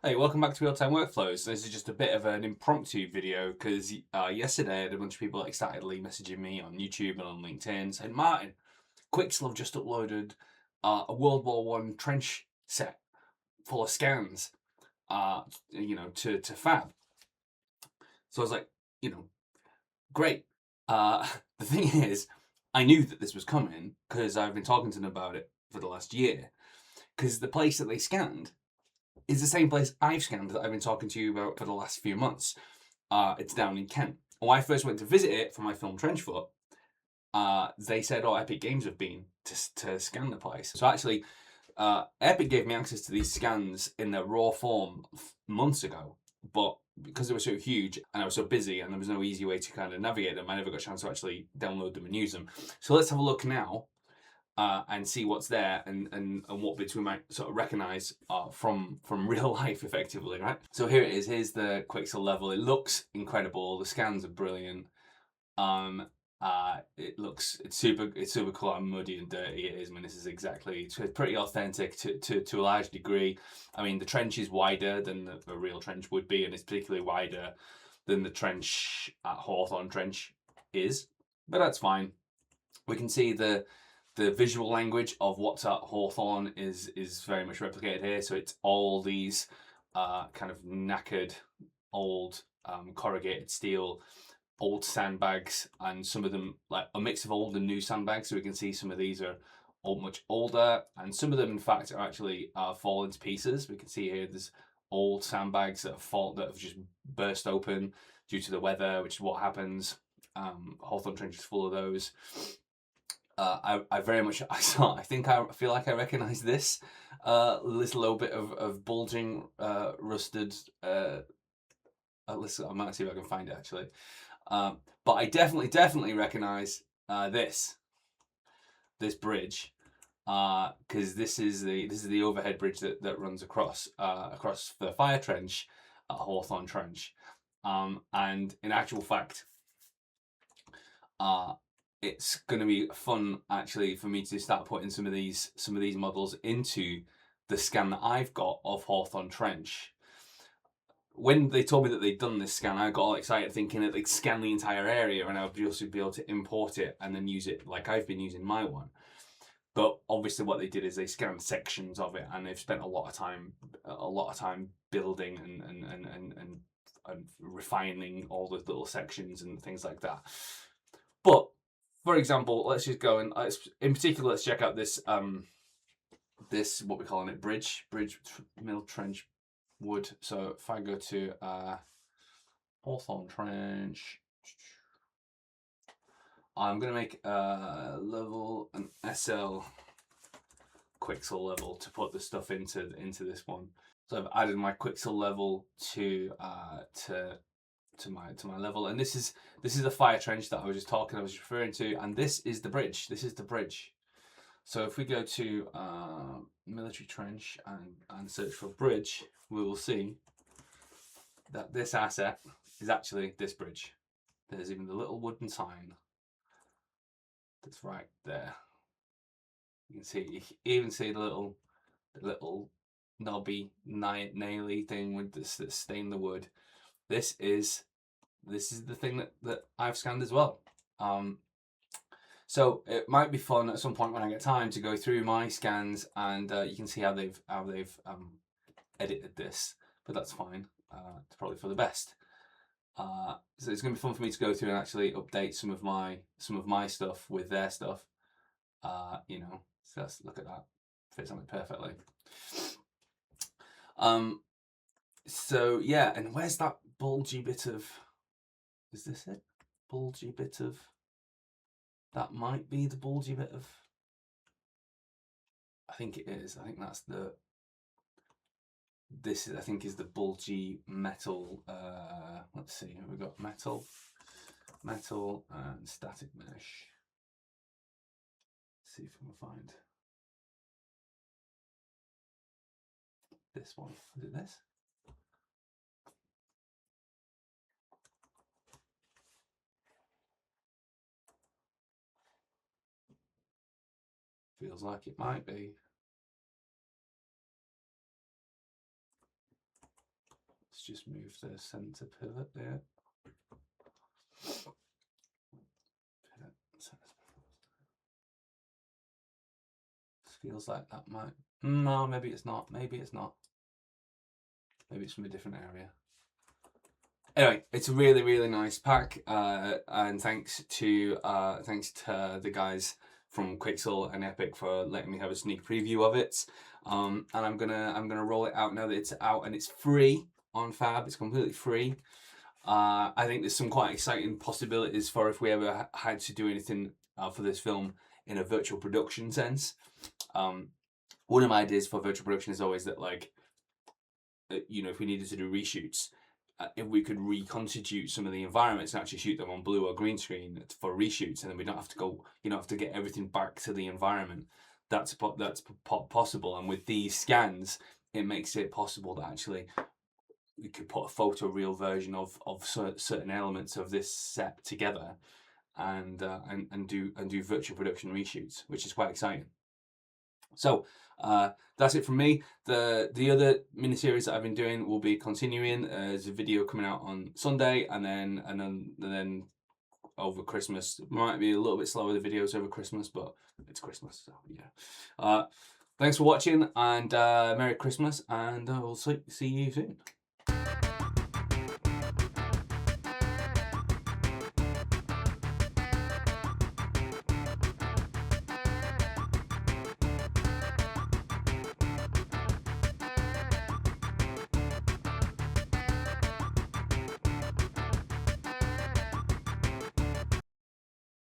Hey, welcome back to Real-Time Workflows. This is just a bit of an impromptu video because yesterday I had a bunch of people excitedly messaging me on YouTube and on LinkedIn saying, Martin, Quixel have just uploaded a World War One trench set full of scans, to Fab. So I was like, great. The thing is, I knew that this was coming because I've been talking to them about it for the last year. Because the place that they scanned is the same place I've scanned that I've been talking to you about for the last few months. It's down in Kent. When I first went to visit it for my film Trenchfoot, they said, Epic Games have been to scan the place. So actually, Epic gave me access to these scans in their raw form months ago, but because they were so huge and I was so busy and there was no easy way to kind of navigate them, I never got a chance to actually download them and use them. So let's have a look now. And see what's there and what bits we might sort of recognize from real life effectively, right? So here it is. Here's the Quixel level. It looks incredible. The scans are brilliant. It's super cool how muddy and dirty it is. I mean, this is it's pretty authentic to a large degree. I mean, the trench is wider than a real trench would be, and it's particularly wider than the trench at Hawthorne Trench is, but that's fine. We can see the visual language of what's at Hawthorne is very much replicated here. So it's all these kind of knackered old corrugated steel, old sandbags, and some of them like a mix of old and new sandbags. So we can see some of these are much older, and some of them in fact are actually fallen to pieces. We can see here there's old sandbags that have just burst open due to the weather, which is what happens. Hawthorne Trench is full of those. I very much I feel like I recognize this little bit of bulging rusted. Listen, I might see if I can find it actually, but I definitely recognize this bridge because this is the overhead bridge that runs across the fire trench at Hawthorne Trench, and in actual fact, it's going to be fun actually for me to start putting some of these models into the scan that I've got of Hawthorne Trench. When they told me that they'd done this scan, I got all excited thinking that they'd scan the entire area and I would also be able to import it and then use it like I've been using my one. But obviously what they did is they scanned sections of it, and they've spent a lot of time building and refining all the little sections and things like that. But for example, let's just go and in particular, let's check out this this what we're calling it bridge mill trench wood. So if I go to Hawthorne Trench, I'm going to make a level, an SL Quixel level to put the stuff into this one. So I've added my Quixel level to my level, and this is the fire trench that I was referring to, and this is the bridge. So if we go to military trench and search for bridge, we will see that this asset is actually this bridge. There's even the little wooden sign that's right there. You can even see the little knobby naily thing with this that stain the wood. This is the thing that I've scanned as well. So it might be fun at some point when I get time to go through my scans, and you can see how they've edited this. But that's fine. It's probably for the best. So it's going to be fun for me to go through and actually update some of my stuff with their stuff. So let's look at that. Fits on it perfectly. So yeah, and where's that bulgy bit of? Is this it? Bulgy bit of. That might be the bulgy bit of. I think it is. I think that's the. This is, I think, is the bulgy metal. Let's see. We've got metal, and static mesh. Let's see if we can find this one. Is it this? Feels like it might be. Let's just move the center pivot there. Feels like that might. No, maybe it's not. Maybe it's not. Maybe it's from a different area. Anyway, it's a really, really nice pack, and thanks to the guys from Quixel and Epic for letting me have a sneak preview of it. And I'm gonna roll it out now that it's out and it's free on Fab. It's completely free. I think there's some quite exciting possibilities for if we ever had to do anything for this film in a virtual production sense. One of my ideas for virtual production is always that, like, you know, if we needed to do reshoots, if we could reconstitute some of the environments and actually shoot them on blue or green screen for reshoots, and then we don't have to go, you know, have to get everything back to the environment. That's possible, and with these scans, it makes it possible that actually we could put a photoreal version of certain elements of this set together, and do virtual production reshoots, which is quite exciting. So that's it from me. The other miniseries that I've been doing will be continuing. There's a video coming out on Sunday, and then over Christmas. It might be a little bit slower, the videos over Christmas, but it's Christmas, so yeah. Thanks for watching, and Merry Christmas, and I will see you soon.